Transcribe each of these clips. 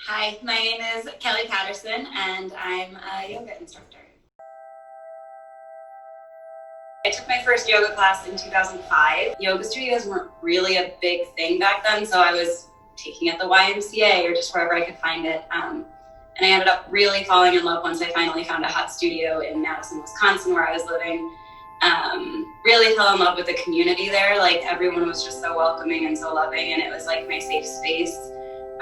Hi, my name is Kelly Patterson, and I'm a yoga instructor. I took my first yoga class in 2005. Yoga studios weren't really a big thing back then, so I was taking at the YMCA or just wherever I could find it. And I ended up really falling in love once I finally found a hot studio in Madison, Wisconsin, where I was living. Really fell in love with the community there. Like, everyone was just so welcoming and so loving, and it was like my safe space.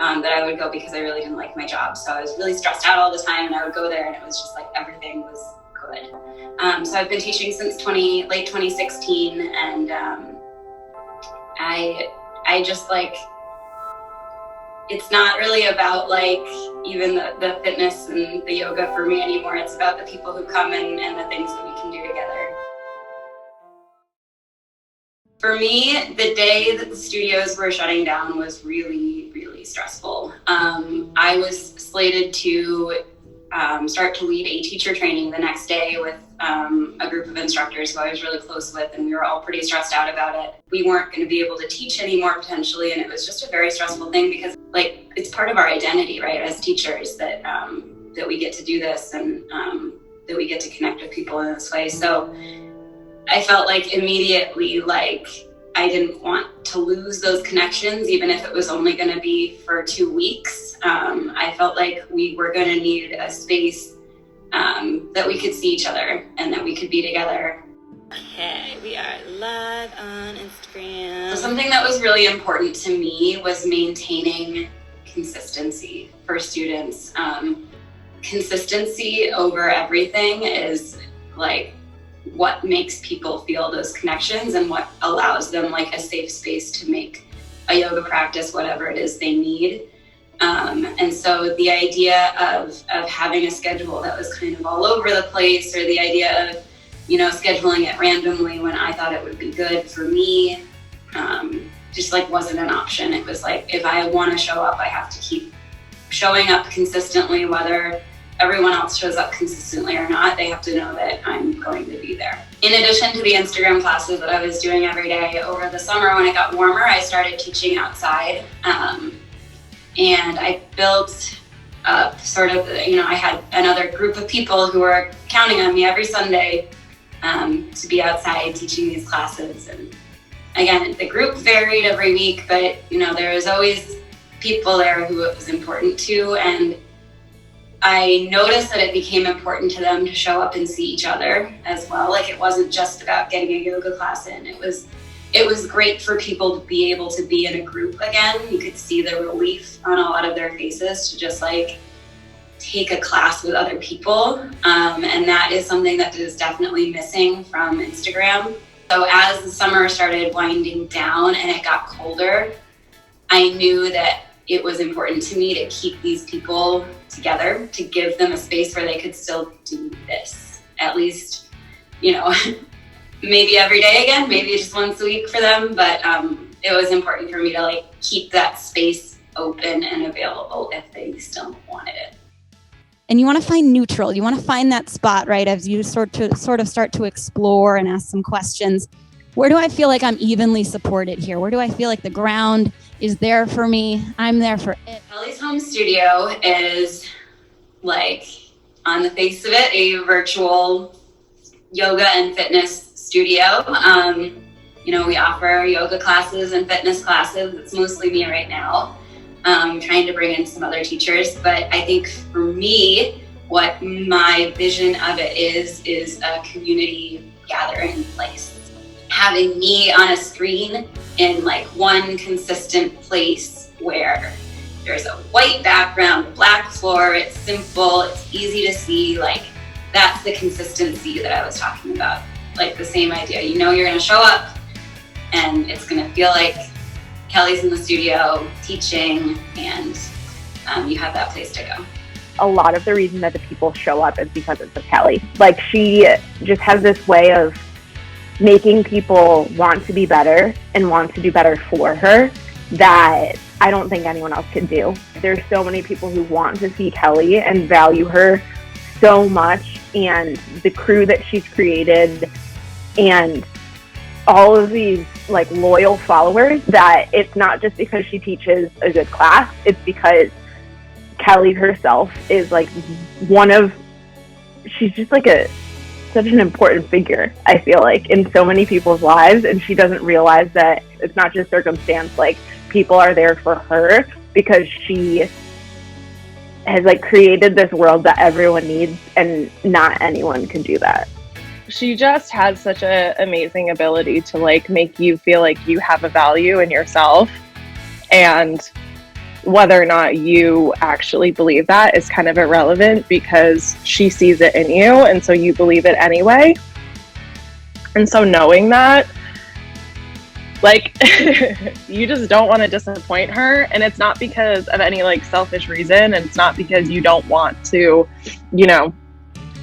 That I would go because I really didn't like my job. So I was really stressed out all the time, and I would go there and it was just like everything was good. So I've been teaching since late 2016, and I just like, it's not really about like even the fitness and the yoga for me anymore. It's about the people who come and the things that we can do together. For me, the day that the studios were shutting down was really, really stressful. I was slated to start to lead a teacher training the next day with a group of instructors who I was really close with, and we were all pretty stressed out about it. We weren't going to be able to teach anymore potentially, and it was just a very stressful thing because like it's part of our identity, right, as teachers, that that we get to do this and that we get to connect with people in this way. So I felt like immediately like I didn't want to lose those connections, even if it was only going to be for 2 weeks. I felt like we were going to need a space that we could see each other and that we could be together. Okay, we are live on Instagram. So something that was really important to me was maintaining consistency for students. Consistency over everything is like what makes people feel those connections and what allows them like a safe space to make a yoga practice whatever it is they need. And so the idea of having a schedule that was kind of all over the place, or the idea of, you know, scheduling it randomly when I thought it would be good for me, just like wasn't an option. It was like, if I want to show up, I have to keep showing up consistently, whether everyone else shows up consistently or not. They have to know that I'm going to be there. In addition to the Instagram classes that I was doing every day, over the summer when it got warmer, I started teaching outside. And I built up sort of, you know, I had another group of people who were counting on me every Sunday to be outside teaching these classes. And again, the group varied every week, but you know, there was always people there who it was important to. And I noticed that it became important to them to show up and see each other as well. Like, it wasn't just about getting a yoga class in. It was great for people to be able to be in a group again. You could see the relief on a lot of their faces to just like take a class with other people. And that is something that is definitely missing from Instagram. So as the summer started winding down and it got colder, I knew that it was important to me to keep these people together, to give them a space where they could still do this, at least, you know, maybe every day again, maybe just once a week for them. But it was important for me to like keep that space open and available if they still wanted it. And you want to find neutral. You want to find that spot, right, as you sort of start to explore and ask some questions. Where do I feel like I'm evenly supported here? Where do I feel like the ground is there for me? I'm there for it. Kelly's Home Studio is, like, on the face of it, a virtual yoga and fitness studio. You know, we offer yoga classes and fitness classes. It's mostly me right now. Trying to bring in some other teachers. But I think for me, what my vision of it is a community gathering place. Having me on a screen in like one consistent place where there's a white background, a black floor, it's simple, it's easy to see, like that's the consistency that I was talking about. Like the same idea, you know, you're gonna show up and it's gonna feel like Kelly's in the studio teaching, and you have that place to go. A lot of the reason that the people show up is because it's of Kelly. Like, she just has this way of making people want to be better and want to do better for her that I don't think anyone else could do. There's so many people who want to see Kelly and value her so much, and the crew that she's created and all of these like loyal followers, that it's not just because she teaches a good class, it's because Kelly herself is like she's just like such an important figure, I feel like, in so many people's lives, and she doesn't realize that it's not just circumstance. Like, people are there for her because she has like created this world that everyone needs, and not anyone can do that. She just has such an amazing ability to like make you feel like you have a value in yourself, and whether or not you actually believe that is kind of irrelevant because she sees it in you, and so you believe it anyway. And so knowing that, like, you just don't want to disappoint her, and it's not because of any like selfish reason, and it's not because you don't want to, you know,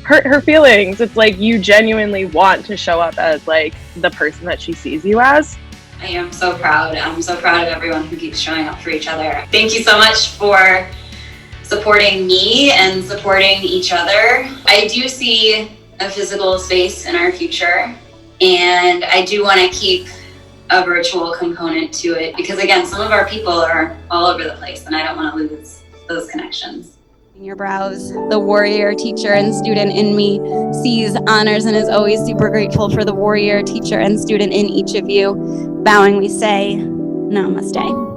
hurt her feelings. It's like you genuinely want to show up as like the person that she sees you as. I am so proud. I'm so proud of everyone who keeps showing up for each other. Thank you so much for supporting me and supporting each other. I do see a physical space in our future, and I do want to keep a virtual component to it because, again, some of our people are all over the place, and I don't want to lose those connections. Your brows, the warrior teacher and student in me sees, honors, and is always super grateful for the warrior teacher and student in each of you. Bowing, we say, Namaste.